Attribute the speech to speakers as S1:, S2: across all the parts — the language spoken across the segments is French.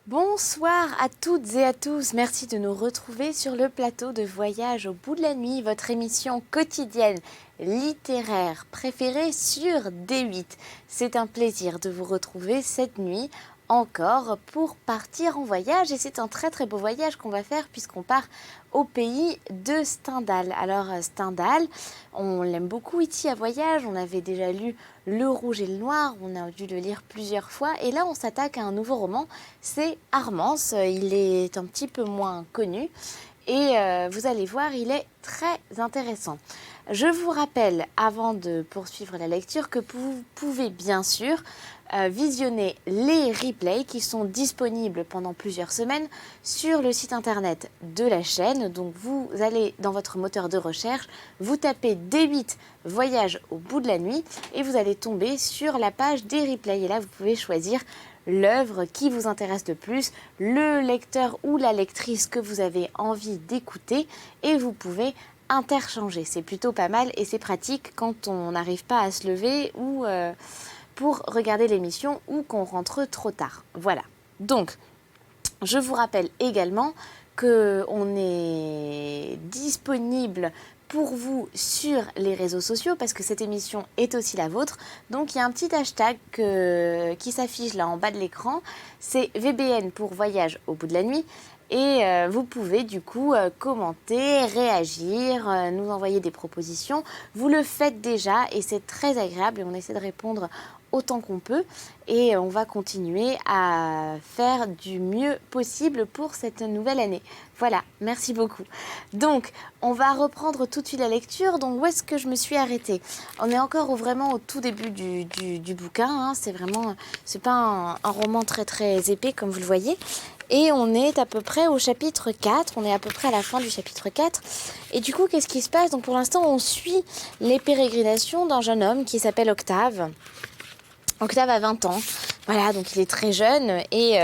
S1: Bonsoir à toutes et à tous, merci de nous retrouver sur le plateau de Voyage au bout de la nuit, votre émission quotidienne littéraire préférée sur D8. C'est un plaisir de vous retrouver cette nuit encore pour partir en voyage et c'est un très très beau voyage qu'on va faire puisqu'on part au pays de Stendhal. Alors Stendhal, on l'aime beaucoup ici à Voyage, on avait déjà lu Le Rouge et le Noir, on a dû le lire plusieurs fois et là on s'attaque à un nouveau roman, c'est Armance, il est un petit peu moins connu et vous allez voir, il est très intéressant. Je vous rappelle, avant de poursuivre la lecture, que vous pouvez bien sûr visionner les replays qui sont disponibles pendant plusieurs semaines sur le site internet de la chaîne. Donc vous allez dans votre moteur de recherche, vous tapez D8 Voyage au bout de la nuit et vous allez tomber sur la page des replays. Et là, vous pouvez choisir l'œuvre qui vous intéresse le plus, le lecteur ou la lectrice que vous avez envie d'écouter et vous pouvez interchanger. C'est plutôt pas mal et c'est pratique quand on n'arrive pas à se lever ou pour regarder l'émission ou qu'on rentre trop tard. Voilà. Donc, je vous rappelle également qu'on est disponible pour vous sur les réseaux sociaux parce que cette émission est aussi la vôtre. Donc il y a un petit hashtag qui s'affiche là en bas de l'écran. C'est VBN pour Voyage au bout de la nuit. Et vous pouvez du coup commenter, réagir, nous envoyer des propositions. Vous le faites déjà et c'est très agréable et on essaie de répondre autant qu'on peut. Et on va continuer à faire du mieux possible pour cette nouvelle année. Voilà, merci beaucoup. Donc, on va reprendre tout de suite la lecture. Donc, où est-ce que je me suis arrêtée? On est encore vraiment au tout début du bouquin. Hein. C'est vraiment, c'est pas un roman très très épais comme vous le voyez. Et on est à peu près au chapitre 4, on est à peu près à la fin du chapitre 4. Et du coup, qu'est-ce qui se passe? Donc pour l'instant, on suit les pérégrinations d'un jeune homme qui s'appelle Octave. Octave a 20 ans, voilà, donc il est très jeune et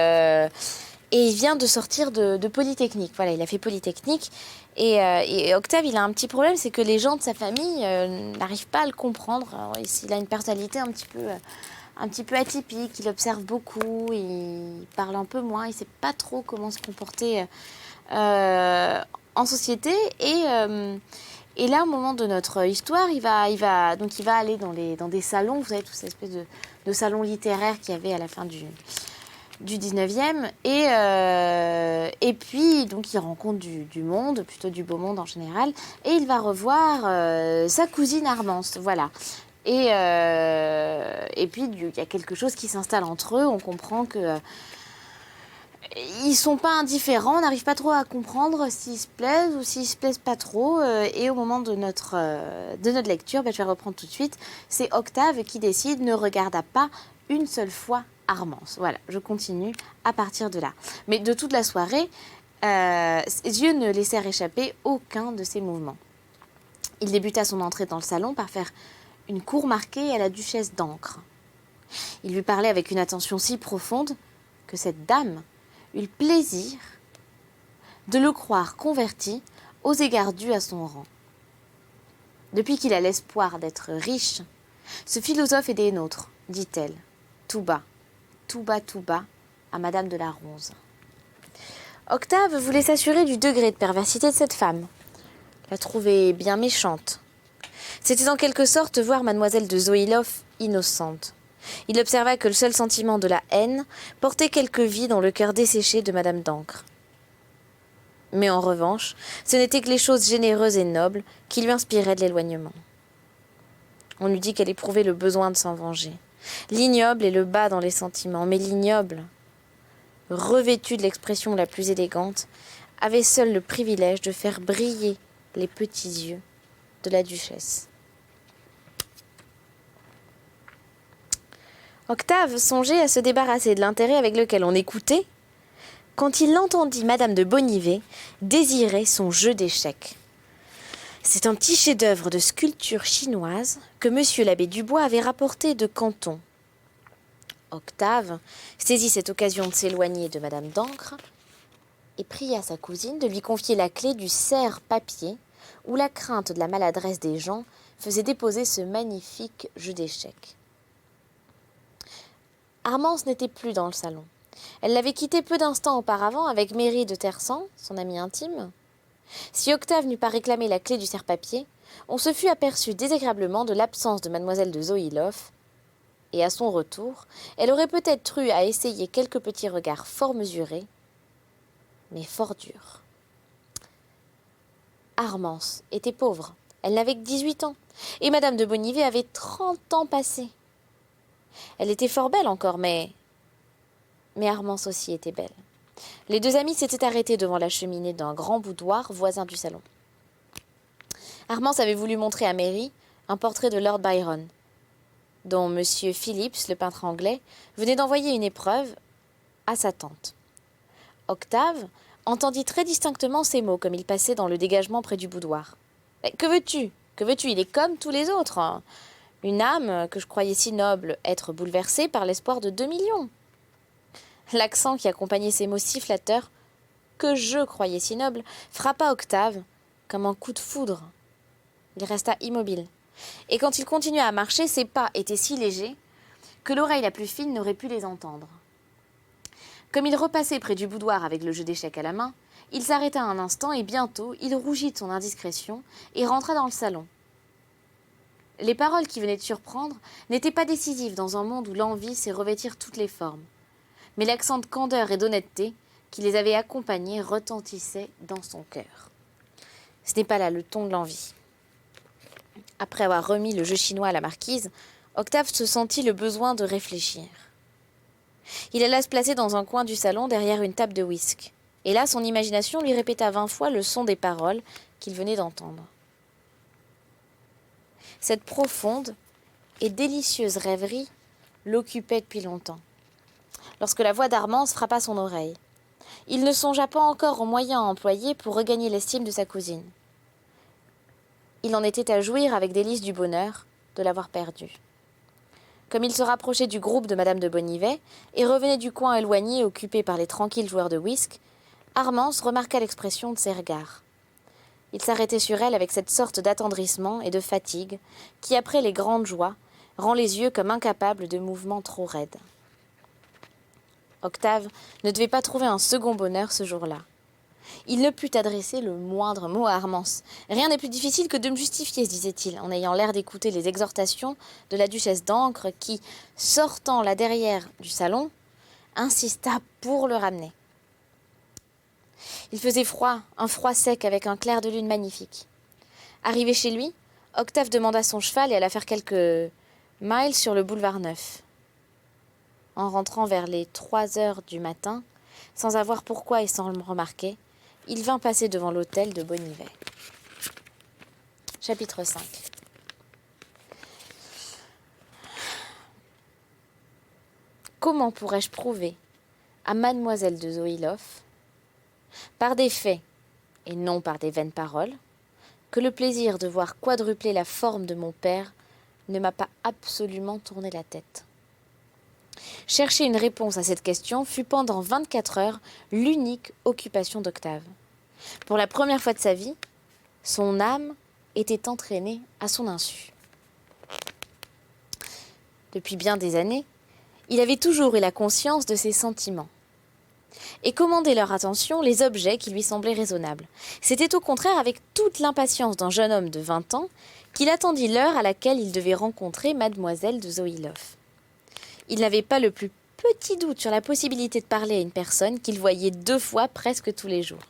S1: il vient de sortir de Polytechnique. Voilà, il a fait Polytechnique. Et Octave, il a un petit problème, c'est que les gens de sa famille n'arrivent pas à le comprendre. Alors, il a une personnalité un petit peu atypique, il observe beaucoup, il parle un peu moins, il ne sait pas trop comment se comporter en société. Et là, au moment de notre histoire, il va aller dans des salons, vous savez, toutes ces espèces de salons littéraires qu'il y avait à la fin du 19e. Et puis, donc, il rencontre du monde, plutôt du beau monde en général, et il va revoir sa cousine Armance, voilà. Et puis, il y a quelque chose qui s'installe entre eux. On comprend que ils sont pas indifférents. On n'arrive pas trop à comprendre s'ils se plaisent ou s'ils se plaisent pas trop. Et au moment de notre lecture, je vais reprendre tout de suite. C'est Octave qui décide ne regarda pas une seule fois Armance. Voilà, je continue à partir de là. Mais de toute la soirée, ses yeux ne laissèrent échapper aucun de ses mouvements. Il débuta son entrée dans le salon par faire une cour marquée à la duchesse d'Ancre. Il lui parlait avec une attention si profonde que cette dame eut le plaisir de le croire converti aux égards dus à son rang. Depuis qu'il a l'espoir d'être riche, ce philosophe est des nôtres, dit-elle, tout bas, tout bas, tout bas, à Madame de la Ronze. Octave voulait s'assurer du degré de perversité de cette femme, la trouvait bien méchante. C'était en quelque sorte voir mademoiselle de Zoïloff innocente. Il observa que le seul sentiment de la haine portait quelque vie dans le cœur desséché de madame d'Ancre. Mais en revanche, ce n'étaient que les choses généreuses et nobles qui lui inspiraient de l'éloignement. On eût dit qu'elle éprouvait le besoin de s'en venger. L'ignoble et le bas dans les sentiments, mais l'ignoble, revêtu de l'expression la plus élégante, avait seul le privilège de faire briller les petits yeux de la duchesse. Octave songeait à se débarrasser de l'intérêt avec lequel on écoutait quand il entendit Madame de Bonnivet désirer son jeu d'échecs. C'est un petit chef-d'œuvre de sculpture chinoise que Monsieur l'abbé Dubois avait rapporté de Canton. Octave saisit cette occasion de s'éloigner de Madame d'Ancre et pria sa cousine de lui confier la clé du serre-papier où la crainte de la maladresse des gens faisait déposer ce magnifique jeu d'échecs. Armance n'était plus dans le salon. Elle l'avait quitté peu d'instants auparavant avec Mary de Tersan, son amie intime. Si Octave n'eût pas réclamé la clé du serre-papier, on se fût aperçu désagréablement de l'absence de mademoiselle de Zoïloff, et à son retour, elle aurait peut-être eu à essayer quelques petits regards fort mesurés, mais fort durs. Armance était pauvre, elle n'avait que 18 ans, et madame de Bonnivet avait 30 ans passés. Elle était fort belle encore, mais Armance aussi était belle. Les deux amies s'étaient arrêtées devant la cheminée d'un grand boudoir voisin du salon. Armance avait voulu montrer à Mary un portrait de Lord Byron, dont M. Phillips, le peintre anglais, venait d'envoyer une épreuve à sa tante. Octave entendit très distinctement ces mots comme il passait dans le dégagement près du boudoir. « Que veux-tu ? Que veux-tu ? Il est comme tous les autres, hein. Une âme que je croyais si noble être bouleversée par l'espoir de 2 millions. » L'accent qui accompagnait ces mots si flatteurs, que je croyais si noble, frappa Octave comme un coup de foudre. Il resta immobile. Et quand il continuait à marcher, ses pas étaient si légers que l'oreille la plus fine n'aurait pu les entendre. Comme il repassait près du boudoir avec le jeu d'échecs à la main, il s'arrêta un instant et bientôt il rougit de son indiscrétion et rentra dans le salon. Les paroles qui venaient de surprendre n'étaient pas décisives dans un monde où l'envie sait revêtir toutes les formes, mais l'accent de candeur et d'honnêteté qui les avait accompagnés retentissait dans son cœur. Ce n'est pas là le ton de l'envie. Après avoir remis le jeu chinois à la marquise, Octave se sentit le besoin de réfléchir. Il alla se placer dans un coin du salon derrière une table de whisky. Et là, son imagination lui répéta 20 fois le son des paroles qu'il venait d'entendre. Cette profonde et délicieuse rêverie l'occupait depuis longtemps. Lorsque la voix d'Armance frappa son oreille, il ne songea pas encore aux moyens à employer pour regagner l'estime de sa cousine. Il en était à jouir avec délice du bonheur de l'avoir perdue. Comme il se rapprochait du groupe de madame de Bonnivet et revenait du coin éloigné occupé par les tranquilles joueurs de whist, Armance remarqua l'expression de ses regards. Il s'arrêtait sur elle avec cette sorte d'attendrissement et de fatigue qui, après les grandes joies, rend les yeux comme incapables de mouvements trop raides. Octave ne devait pas trouver un second bonheur ce jour-là. Il ne put adresser le moindre mot à Armance. « Rien n'est plus difficile que de me justifier, disait-il, en ayant l'air d'écouter les exhortations de la duchesse d'Ancre qui, sortant là derrière du salon, insista pour le ramener. Il faisait froid, un froid sec avec un clair de lune magnifique. Arrivé chez lui, Octave demanda son cheval et alla faire quelques miles sur le boulevard Neuf. En rentrant vers les 3 heures du matin, sans avoir pourquoi et sans le remarquer, il vint passer devant l'hôtel de Bonnivet. Chapitre 5. Comment pourrais-je prouver à mademoiselle de Zoïloff, par des faits et non par des vaines paroles, que le plaisir de voir quadrupler la forme de mon père ne m'a pas absolument tourné la tête. Chercher une réponse à cette question fut pendant 24 heures l'unique occupation d'Octave. Pour la première fois de sa vie, son âme était entraînée à son insu. Depuis bien des années, il avait toujours eu la conscience de ses sentiments et commandait leur attention les objets qui lui semblaient raisonnables. C'était au contraire avec toute l'impatience d'un jeune homme de 20 ans qu'il attendit l'heure à laquelle il devait rencontrer mademoiselle de Zoïloff. Il n'avait pas le plus petit doute sur la possibilité de parler à une personne qu'il voyait 2 fois presque tous les jours.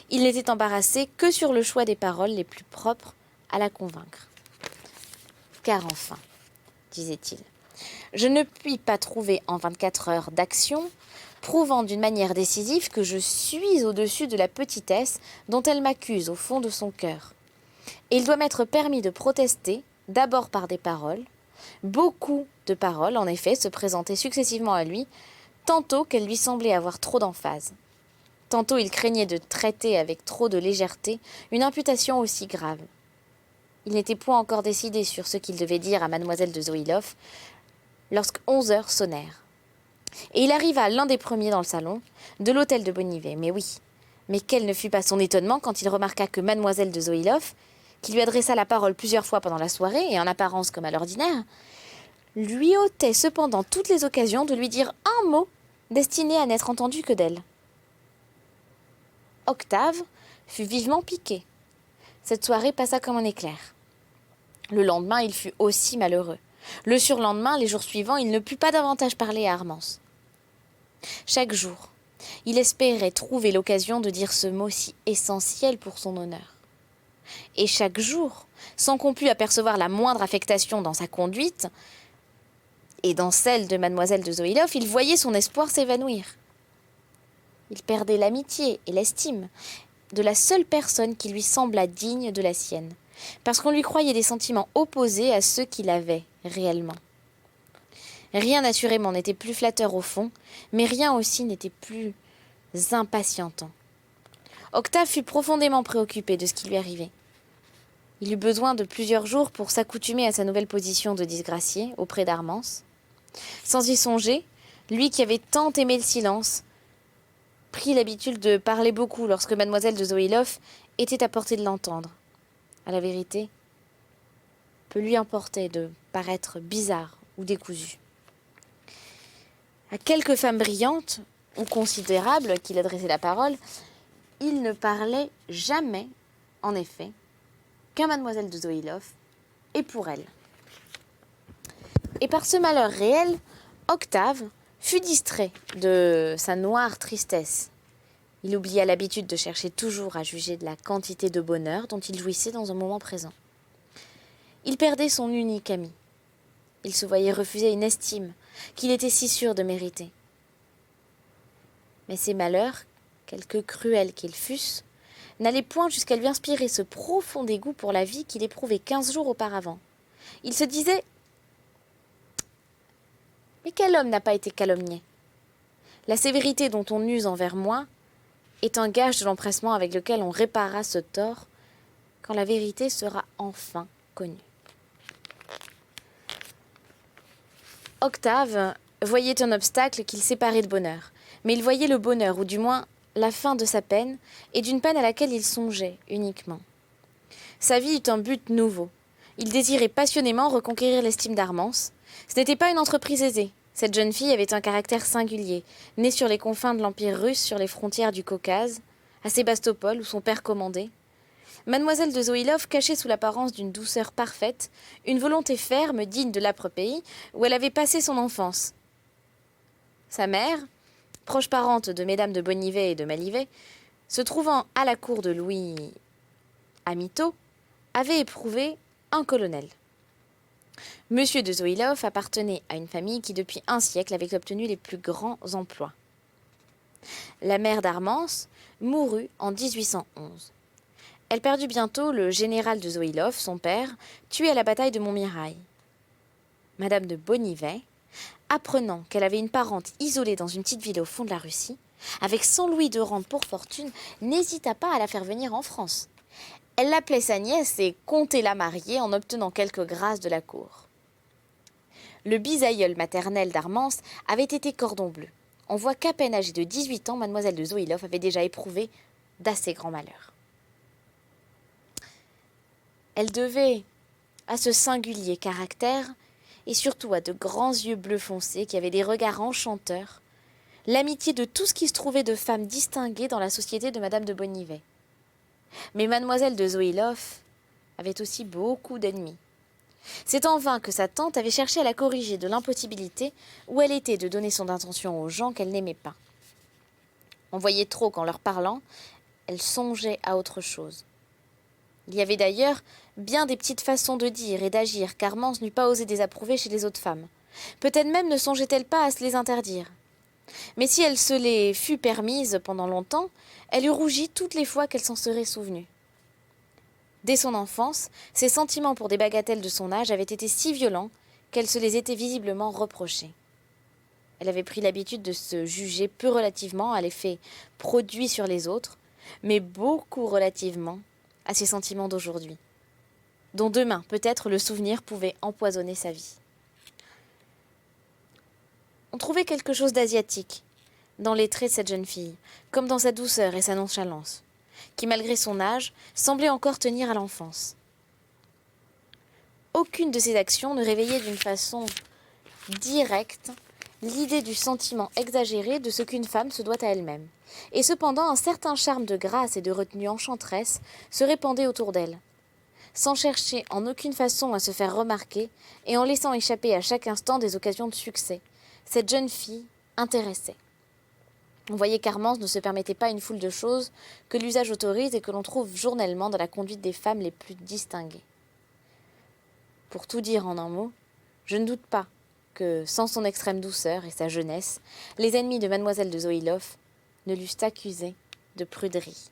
S1: Il n'était embarrassé que sur le choix des paroles les plus propres à la convaincre. « Car enfin, disait-il, je ne puis pas trouver en 24 heures d'action, prouvant d'une manière décisive que je suis au-dessus de la petitesse dont elle m'accuse au fond de son cœur. Et il doit m'être permis de protester, d'abord par des paroles. Beaucoup de paroles, en effet, se présentaient successivement à lui, tantôt qu'elles lui semblaient avoir trop d'emphase. Tantôt il craignait de traiter avec trop de légèreté une imputation aussi grave. Il n'était point encore décidé sur ce qu'il devait dire à mademoiselle de Zoïloff lorsque 11 heures sonnèrent. Et il arriva l'un des premiers dans le salon de l'hôtel de Bonnivet. Mais oui, mais quel ne fut pas son étonnement quand il remarqua que mademoiselle de Zoïloff, qui lui adressa la parole plusieurs fois pendant la soirée et en apparence comme à l'ordinaire, lui ôtait cependant toutes les occasions de lui dire un mot destinée à n'être entendue que d'elle. Octave fut vivement piqué. Cette soirée passa comme un éclair. Le lendemain, il fut aussi malheureux. Le surlendemain, les jours suivants, il ne put pas davantage parler à Armance. Chaque jour, il espérait trouver l'occasion de dire ce mot si essentiel pour son honneur. Et chaque jour, sans qu'on pût apercevoir la moindre affectation dans sa conduite, et dans celle de mademoiselle de Zoïlov, il voyait son espoir s'évanouir. Il perdait l'amitié et l'estime de la seule personne qui lui sembla digne de la sienne, parce qu'on lui croyait des sentiments opposés à ceux qu'il avait réellement. Rien assurément n'était plus flatteur au fond, mais rien aussi n'était plus impatientant. Octave fut profondément préoccupé de ce qui lui arrivait. Il eut besoin de plusieurs jours pour s'accoutumer à sa nouvelle position de disgracié auprès d'Armance. Sans y songer, lui qui avait tant aimé le silence, prit l'habitude de parler beaucoup lorsque mademoiselle de Zoïlov était à portée de l'entendre. À la vérité, peu lui importait de paraître bizarre ou décousu. À quelques femmes brillantes ou considérables qu'il adressait la parole, il ne parlait jamais, en effet, qu'à mademoiselle de Zoïlov et pour elle. Et par ce malheur réel, Octave fut distrait de sa noire tristesse. Il oublia l'habitude de chercher toujours à juger de la quantité de bonheur dont il jouissait dans un moment présent. Il perdait son unique ami. Il se voyait refuser une estime qu'il était si sûr de mériter. Mais ces malheurs, quelque cruels qu'ils fussent, n'allaient point jusqu'à lui inspirer ce profond dégoût pour la vie qu'il éprouvait 15 jours auparavant. Il se disait « Mais quel homme n'a pas été calomnié ? La sévérité dont on use envers moi est un gage de l'empressement avec lequel on réparera ce tort quand la vérité sera enfin connue. » Octave voyait un obstacle qu'il séparait de bonheur, mais il voyait le bonheur, ou du moins la fin de sa peine, et d'une peine à laquelle il songeait uniquement. Sa vie eut un but nouveau. Il désirait passionnément reconquérir l'estime d'Armance. Ce n'était pas une entreprise aisée. Cette jeune fille avait un caractère singulier, née sur les confins de l'Empire russe, sur les frontières du Caucase, à Sébastopol, où son père commandait. Mademoiselle de Zoïlov cachait sous l'apparence d'une douceur parfaite une volonté ferme, digne de l'âpre pays où elle avait passé son enfance. Sa mère, proche parente de mesdames de Bonnivet et de Malivet, se trouvant à la cour de Louis Amito, avait éprouvé un colonel. Monsieur de Zoïlov appartenait à une famille qui depuis un siècle avait obtenu les plus grands emplois. La mère d'Armance mourut en 1811. Elle perdut bientôt le général de Zoïlov, son père, tué à la bataille de Montmirail. Madame de Bonnivet, apprenant qu'elle avait une parente isolée dans une petite ville au fond de la Russie, avec 100 louis de rente pour fortune, n'hésita pas à la faire venir en France. Elle l'appelait sa nièce et comptait la marier en obtenant quelques grâces de la cour. Le bisaïeul maternel d'Armance avait été Cordon Bleu. On voit qu'à peine âgée de 18 ans, mademoiselle de Zoïlov avait déjà éprouvé d'assez grands malheurs. Elle devait à ce singulier caractère, et surtout à de grands yeux bleu foncé qui avaient des regards enchanteurs, l'amitié de tout ce qui se trouvait de femmes distinguées dans la société de madame de Bonnivet. Mais mademoiselle de Zoïlov avait aussi beaucoup d'ennemis. C'est en vain que sa tante avait cherché à la corriger de l'impossibilité où elle était de donner son intention aux gens qu'elle n'aimait pas. On voyait trop qu'en leur parlant, elle songeait à autre chose. Il y avait d'ailleurs bien des petites façons de dire et d'agir qu'Armance n'eût pas osé désapprouver chez les autres femmes. Peut-être même ne songeait-elle pas à se les interdire. Mais si elle se les fut permises pendant longtemps, elle eût rougi toutes les fois qu'elle s'en serait souvenue. Dès son enfance, ses sentiments pour des bagatelles de son âge avaient été si violents qu'elle se les était visiblement reprochés. Elle avait pris l'habitude de se juger peu relativement à l'effet produit sur les autres, mais beaucoup relativement à ses sentiments d'aujourd'hui, dont demain, peut-être, le souvenir pouvait empoisonner sa vie. On trouvait quelque chose d'asiatique dans les traits de cette jeune fille, comme dans sa douceur et sa nonchalance, qui, malgré son âge, semblait encore tenir à l'enfance. Aucune de ses actions ne réveillait d'une façon directe l'idée du sentiment exagéré de ce qu'une femme se doit à elle-même. Et cependant, un certain charme de grâce et de retenue enchanteresse se répandait autour d'elle. Sans chercher en aucune façon à se faire remarquer et en laissant échapper à chaque instant des occasions de succès, cette jeune fille intéressait. On voyait qu'Armance ne se permettait pas une foule de choses que l'usage autorise et que l'on trouve journellement dans la conduite des femmes les plus distinguées. Pour tout dire en un mot, je ne doute pas que, sans son extrême douceur et sa jeunesse, les ennemis de mademoiselle de Zoïloff ne l'eussent accusée de pruderie.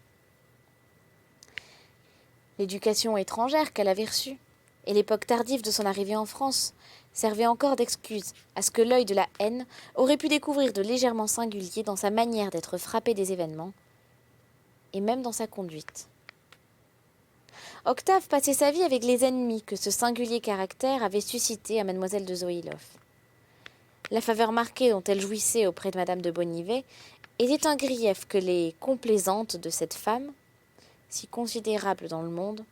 S1: L'éducation étrangère qu'elle avait reçue et l'époque tardive de son arrivée en France servaient encore d'excuse à ce que l'œil de la haine aurait pu découvrir de légèrement singulier dans sa manière d'être frappée des événements et même dans sa conduite. Octave passait sa vie avec les ennemis que ce singulier caractère avait suscité à mademoiselle de Zoïloff. La faveur marquée dont elle jouissait auprès de madame de Bonnivet était un grief que les complaisantes de cette femme, si considérable dans le monde,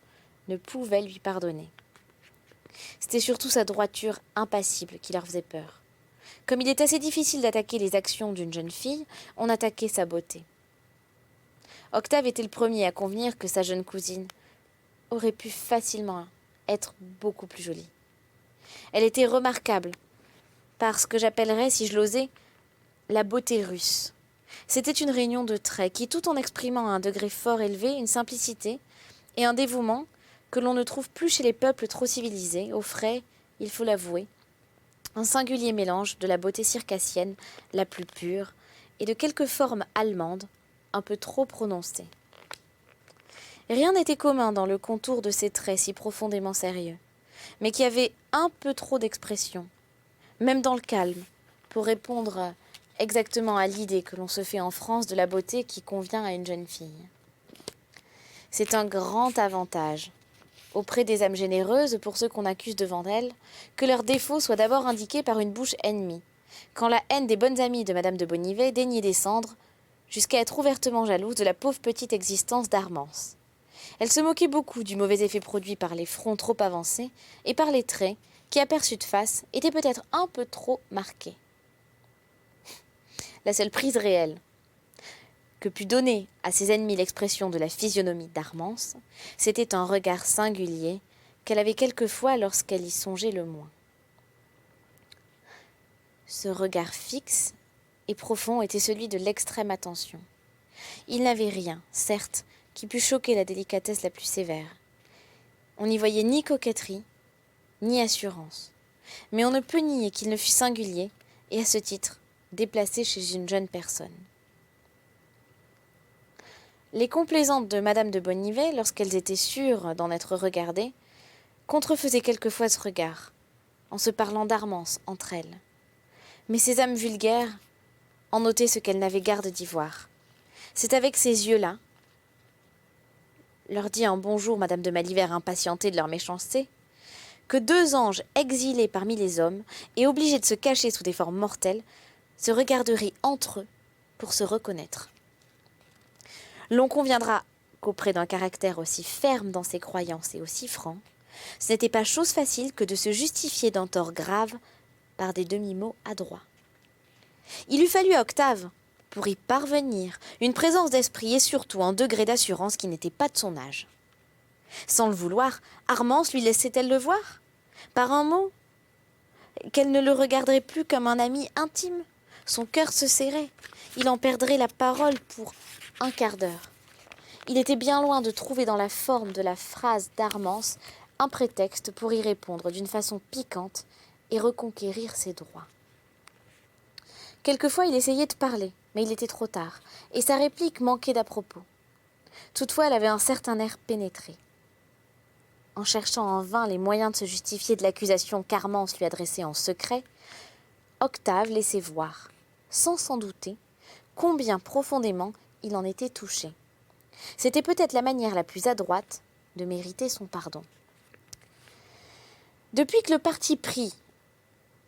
S1: ne pouvaient lui pardonner. C'était surtout sa droiture impassible qui leur faisait peur. Comme il est assez difficile d'attaquer les actions d'une jeune fille, on attaquait sa beauté. Octave était le premier à convenir que sa jeune cousine aurait pu facilement être beaucoup plus jolie. Elle était remarquable par ce que j'appellerais, si je l'osais, la beauté russe. C'était une réunion de traits qui, tout en exprimant à un degré fort élevé une simplicité et un dévouement que l'on ne trouve plus chez les peuples trop civilisés, offrait, il faut l'avouer, un singulier mélange de la beauté circassienne la plus pure et de quelques formes allemandes un peu trop prononcées. Rien n'était commun dans le contour de ces traits si profondément sérieux, mais qui avaient un peu trop d'expression, même dans le calme, pour répondre exactement à l'idée que l'on se fait en France de la beauté qui convient à une jeune fille. C'est un grand avantage, auprès des âmes généreuses pour ceux qu'on accuse devant elles, que leurs défauts soient d'abord indiqués par une bouche ennemie, quand la haine des bonnes amies de madame de Bonnivet daignait descendre jusqu'à être ouvertement jalouse de la pauvre petite existence d'Armance. Elle se moquait beaucoup du mauvais effet produit par les fronts trop avancés et par les traits qui, aperçus de face, étaient peut-être un peu trop marqués. La seule prise réelle que put donner à ses ennemis l'expression de la physionomie d'Armance, c'était un regard singulier qu'elle avait quelquefois lorsqu'elle y songeait le moins. Ce regard fixe et profond était celui de l'extrême attention. Il n'avait rien, certes, qui pût choquer la délicatesse la plus sévère. On n'y voyait ni coquetterie, ni assurance. Mais on ne peut nier qu'il ne fût singulier, et à ce titre, déplacé chez une jeune personne. Les complaisantes de madame de Bonnivet, lorsqu'elles étaient sûres d'en être regardées, contrefaisaient quelquefois ce regard, en se parlant d'Armance entre elles. Mais ces âmes vulgaires en notaient ce qu'elles n'avaient garde d'y voir. C'est avec ces yeux-là, leur dit un bonjour madame de Malivert impatientée de leur méchanceté, que deux anges exilés parmi les hommes et obligés de se cacher sous des formes mortelles se regarderaient entre eux pour se reconnaître. L'on conviendra qu'auprès d'un caractère aussi ferme dans ses croyances et aussi franc, ce n'était pas chose facile que de se justifier d'un tort grave par des demi-mots adroits. Il eût fallu à Octave, pour y parvenir, une présence d'esprit et surtout un degré d'assurance qui n'était pas de son âge. Sans le vouloir, Armance lui laissait-elle le voir? Par un mot? Qu'elle ne le regarderait plus comme un ami intime? Son cœur se serrait. Il en perdrait la parole pour un quart d'heure. Il était bien loin de trouver dans la forme de la phrase d'Armance un prétexte pour y répondre d'une façon piquante et reconquérir ses droits. Quelquefois, il essayait de parler, mais il était trop tard, et sa réplique manquait d'à-propos. Toutefois, elle avait un certain air pénétré. En cherchant en vain les moyens de se justifier de l'accusation qu'Armance lui adressait en secret, Octave laissait voir, sans s'en douter, combien profondément il en était touché. C'était peut-être la manière la plus adroite de mériter son pardon. Depuis que le parti pris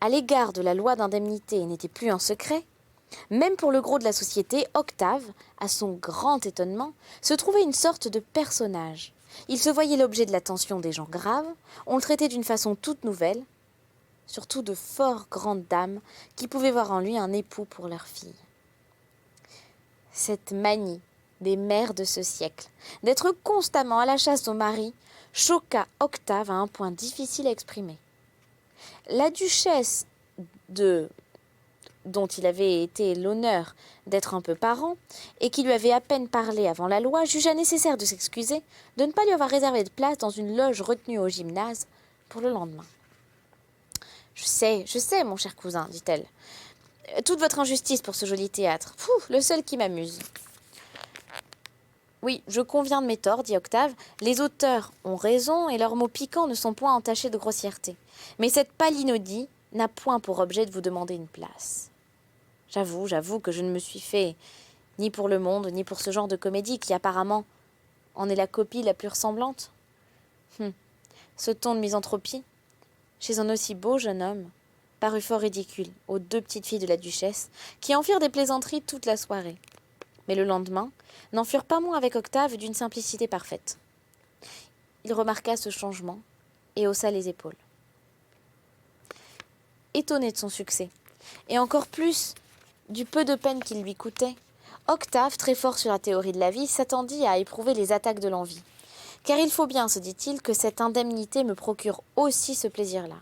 S1: à l'égard de la loi d'indemnité n'était plus un secret, même pour le gros de la société, Octave, à son grand étonnement, se trouvait une sorte de personnage. Il se voyait l'objet de l'attention des gens graves, on le traitait d'une façon toute nouvelle, surtout de fort grandes dames qui pouvaient voir en lui un époux pour leur fille. Cette manie des mères de ce siècle d'être constamment à la chasse au mari choqua Octave à un point difficile à exprimer. La duchesse dont il avait été l'honneur d'être un peu parent, et qui lui avait à peine parlé avant la loi, jugea nécessaire de s'excuser de ne pas lui avoir réservé de place dans une loge retenue au gymnase pour le lendemain. Je sais, mon cher cousin, dit-elle. Toute votre injustice pour ce joli théâtre. Le seul qui m'amuse. Oui, je conviens de mes torts, dit Octave. Les auteurs ont raison et leurs mots piquants ne sont point entachés de grossièreté. Mais cette palinodie n'a point pour objet de vous demander une place. J'avoue que je ne me suis fait ni pour le monde, ni pour ce genre de comédie qui apparemment en est la copie la plus ressemblante. Ce ton de misanthropie, chez un aussi beau jeune homme, parut fort ridicule aux deux petites filles de la duchesse, qui en firent des plaisanteries toute la soirée. Mais le lendemain, n'en furent pas moins avec Octave d'une simplicité parfaite. Il remarqua ce changement et haussa les épaules. Étonné de son succès, et encore plus du peu de peine qu'il lui coûtait, Octave, très fort sur la théorie de la vie, s'attendit à éprouver les attaques de l'envie. Car il faut bien, se dit-il, que cette indemnité me procure aussi ce plaisir-là.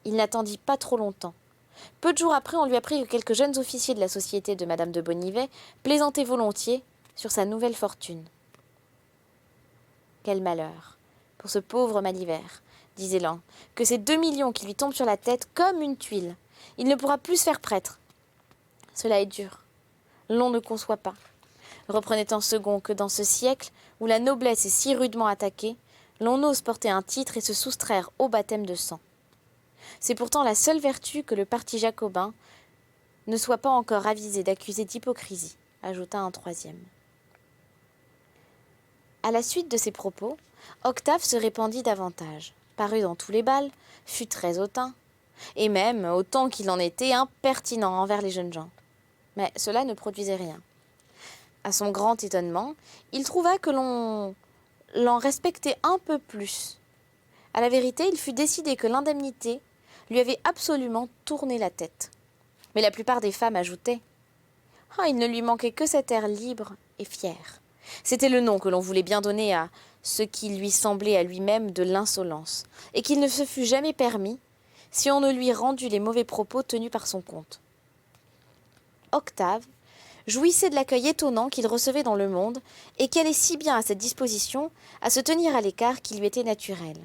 S1: Il n'attendit pas trop longtemps. Peu de jours après, on lui apprit que quelques jeunes officiers de la société de Madame de Bonnivet plaisantaient volontiers sur sa nouvelle fortune. Quel malheur pour ce pauvre Malivert, disait l'un, que ces 2 millions qui lui tombent sur la tête comme une tuile. Il ne pourra plus se faire prêtre. Cela est dur. L'on ne conçoit pas. Reprenait un second que dans ce siècle où la noblesse est si rudement attaquée, l'on ose porter un titre et se soustraire au baptême de sang. C'est pourtant la seule vertu que le parti jacobin ne soit pas encore avisé d'accuser d'hypocrisie, ajouta un troisième. À la suite de ces propos, Octave se répandit davantage, parut dans tous les bals, fut très hautain, et même, autant qu'il en était, impertinent envers les jeunes gens. Mais cela ne produisait rien. À son grand étonnement, il trouva que l'on l'en respectait un peu plus. À la vérité, il fut décidé que l'indemnité lui avait absolument tourné la tête. Mais la plupart des femmes ajoutaient « Ah, il ne lui manquait que cet air libre et fier. » C'était le nom que l'on voulait bien donner à ce qui lui semblait à lui-même de l'insolence, et qu'il ne se fût jamais permis si on ne lui rendit les mauvais propos tenus par son compte. Octave jouissait de l'accueil étonnant qu'il recevait dans le monde et qui allait si bien à cette disposition à se tenir à l'écart qui lui était naturel.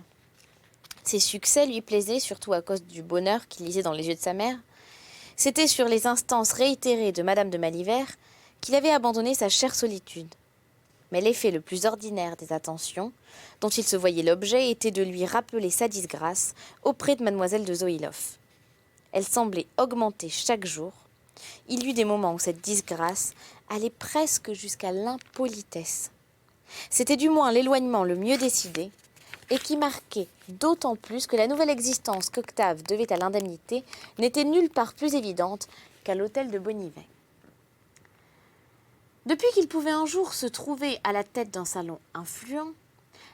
S1: Ses succès lui plaisaient surtout à cause du bonheur qu'il lisait dans les yeux de sa mère. C'était sur les instances réitérées de Madame de Malivert qu'il avait abandonné sa chère solitude. Mais l'effet le plus ordinaire des attentions, dont il se voyait l'objet, était de lui rappeler sa disgrâce auprès de mademoiselle de Zoïloff. Elle semblait augmenter chaque jour. Il y eut des moments où cette disgrâce allait presque jusqu'à l'impolitesse. C'était du moins l'éloignement le mieux décidé, et qui marquait d'autant plus que la nouvelle existence qu'Octave devait à l'indemnité n'était nulle part plus évidente qu'à l'hôtel de Bonnivet. Depuis qu'il pouvait un jour se trouver à la tête d'un salon influent,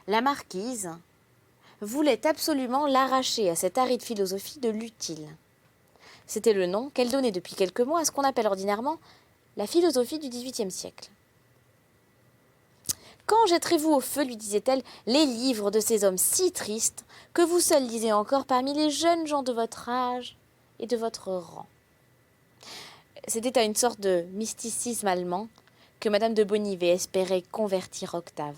S1: la marquise voulait absolument l'arracher à cette aride philosophie de l'utile. C'était le nom qu'elle donnait depuis quelques mois à ce qu'on appelle ordinairement la philosophie du XVIIIe siècle. « Quand jetterez-vous au feu, lui disait-elle, les livres de ces hommes si tristes que vous seuls lisez encore parmi les jeunes gens de votre âge et de votre rang ?» C'était à une sorte de mysticisme allemand que Madame de Bonnivet espérait convertir Octave.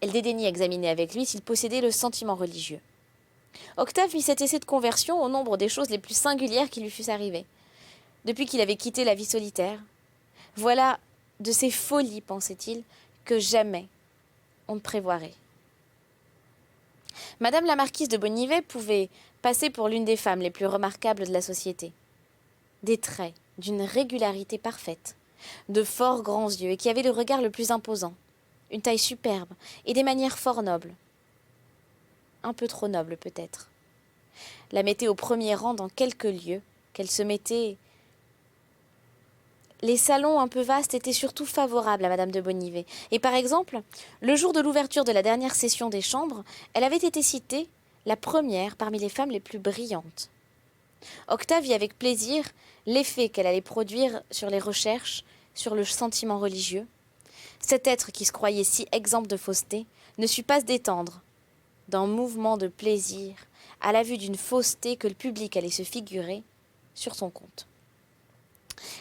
S1: Elle dédaignait examiner avec lui s'il possédait le sentiment religieux. Octave mit cet essai de conversion au nombre des choses les plus singulières qui lui fussent arrivées, depuis qu'il avait quitté la vie solitaire. Voilà de ces folies, pensait-il, que jamais on ne prévoirait. Madame la marquise de Bonnivet pouvait passer pour l'une des femmes les plus remarquables de la société. Des traits d'une régularité parfaite, de forts grands yeux et qui avaient le regard le plus imposant, une taille superbe et des manières fort nobles. Un peu trop nobles peut-être. La mettait au premier rang dans quelques lieux qu'elle se mettait. Les salons un peu vastes étaient surtout favorables à Madame de Bonnivet. Et par exemple, le jour de l'ouverture de la dernière session des chambres, elle avait été citée la première parmi les femmes les plus brillantes. Octave vit avec plaisir l'effet qu'elle allait produire sur les recherches, sur le sentiment religieux. Cet être qui se croyait si exempt de fausseté ne sut pas se détendre d'un mouvement de plaisir à la vue d'une fausseté que le public allait se figurer sur son compte.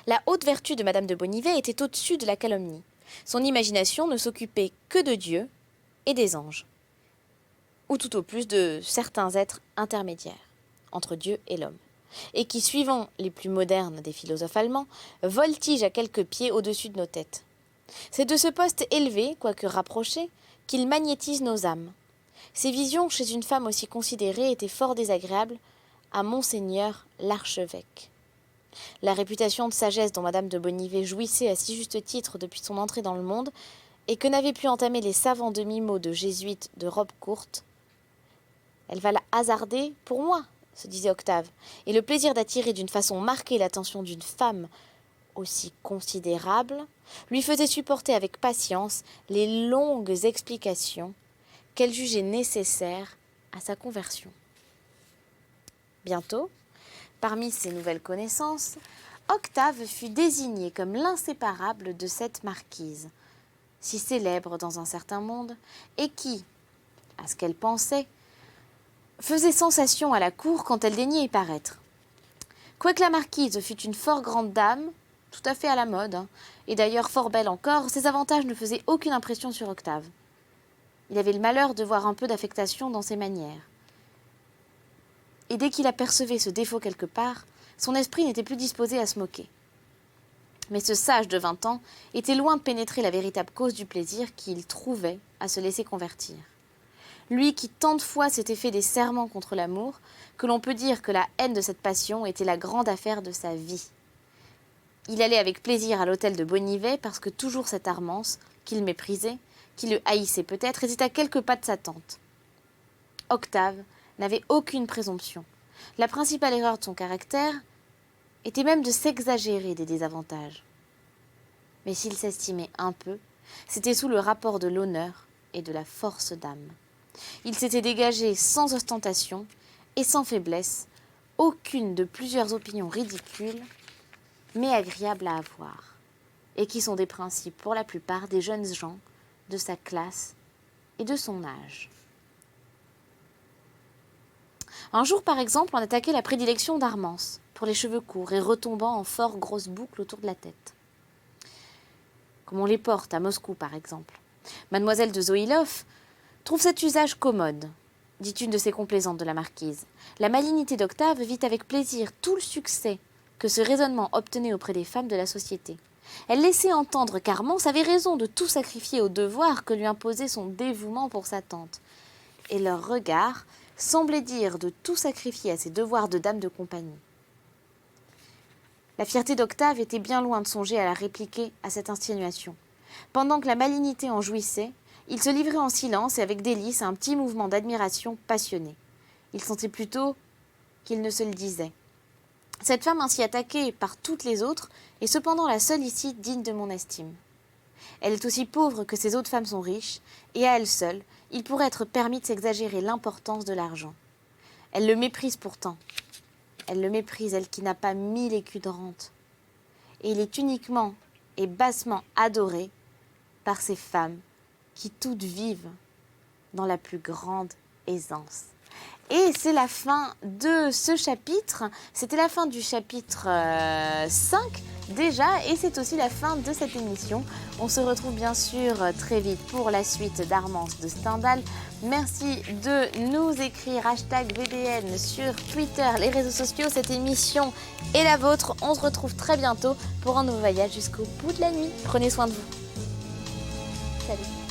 S1: La haute vertu de Madame de Bonnivet était au-dessus de la calomnie. Son imagination ne s'occupait que de Dieu et des anges, ou tout au plus de certains êtres intermédiaires entre Dieu et l'homme, et qui, suivant les plus modernes des philosophes allemands, voltigent à quelques pieds au-dessus de nos têtes. C'est de ce poste élevé, quoique rapproché, qu'il magnétise nos âmes. Ces visions chez une femme aussi considérée étaient fort désagréables à Monseigneur l'archevêque. La réputation de sagesse dont Madame de Bonnivet jouissait à si juste titre depuis son entrée dans le monde, et que n'avaient pu entamer les savants demi-mots de jésuites de robe courte, elle va la hasarder pour moi, se disait Octave, et le plaisir d'attirer d'une façon marquée l'attention d'une femme aussi considérable lui faisait supporter avec patience les longues explications qu'elle jugeait nécessaires à sa conversion. Bientôt, parmi ses nouvelles connaissances, Octave fut désigné comme l'inséparable de cette marquise, si célèbre dans un certain monde, et qui, à ce qu'elle pensait, faisait sensation à la cour quand elle daignait y paraître. Quoique la marquise fût une fort grande dame, tout à fait à la mode, et d'ailleurs fort belle encore, ses avantages ne faisaient aucune impression sur Octave. Il avait le malheur de voir un peu d'affectation dans ses manières. Et dès qu'il apercevait ce défaut quelque part, son esprit n'était plus disposé à se moquer. Mais ce sage de 20 ans était loin de pénétrer la véritable cause du plaisir qu'il trouvait à se laisser convertir. Lui qui tant de fois s'était fait des serments contre l'amour, que l'on peut dire que la haine de cette passion était la grande affaire de sa vie. Il allait avec plaisir à l'hôtel de Bonnivet parce que toujours cette Armance, qu'il méprisait, qui le haïssait peut-être, était à quelques pas de sa tante. Octave n'avait aucune présomption. La principale erreur de son caractère était même de s'exagérer des désavantages. Mais s'il s'estimait un peu, c'était sous le rapport de l'honneur et de la force d'âme. Il s'était dégagé sans ostentation et sans faiblesse, aucune de plusieurs opinions ridicules, mais agréables à avoir, et qui sont des principes pour la plupart des jeunes gens de sa classe et de son âge. Un jour, par exemple, on attaquait la prédilection d'Armance pour les cheveux courts et retombant en fort grosses boucles autour de la tête, comme on les porte à Moscou, par exemple. Mademoiselle de Zoïlov trouve cet usage commode, dit une de ses complaisantes de la marquise. La malignité d'Octave vit avec plaisir tout le succès que ce raisonnement obtenait auprès des femmes de la société. Elle laissait entendre qu'Armance avait raison de tout sacrifier au devoir que lui imposait son dévouement pour sa tante. Et leur regard semblait dire de tout sacrifier à ses devoirs de dame de compagnie. La fierté d'Octave était bien loin de songer à la répliquer à cette insinuation. Pendant que la malignité en jouissait, il se livrait en silence et avec délice à un petit mouvement d'admiration passionné. Il sentait plutôt qu'il ne se le disait. Cette femme ainsi attaquée par toutes les autres est cependant la seule ici digne de mon estime. Elle est aussi pauvre que ces autres femmes sont riches, et à elle seule, il pourrait être permis de s'exagérer l'importance de l'argent. Elle le méprise pourtant. Elle le méprise, elle qui n'a pas 1000 écus de rente. Et il est uniquement et bassement adoré par ces femmes qui toutes vivent dans la plus grande aisance. Et c'est la fin de ce chapitre. C'était la fin du chapitre 5 déjà, et c'est aussi la fin de cette émission. On se retrouve bien sûr très vite pour la suite d'Armance de Stendhal. Merci de nous écrire #VBN sur Twitter, les réseaux sociaux. Cette émission est la vôtre. On se retrouve très bientôt pour un nouveau voyage jusqu'au bout de la nuit. Prenez soin de vous. Salut.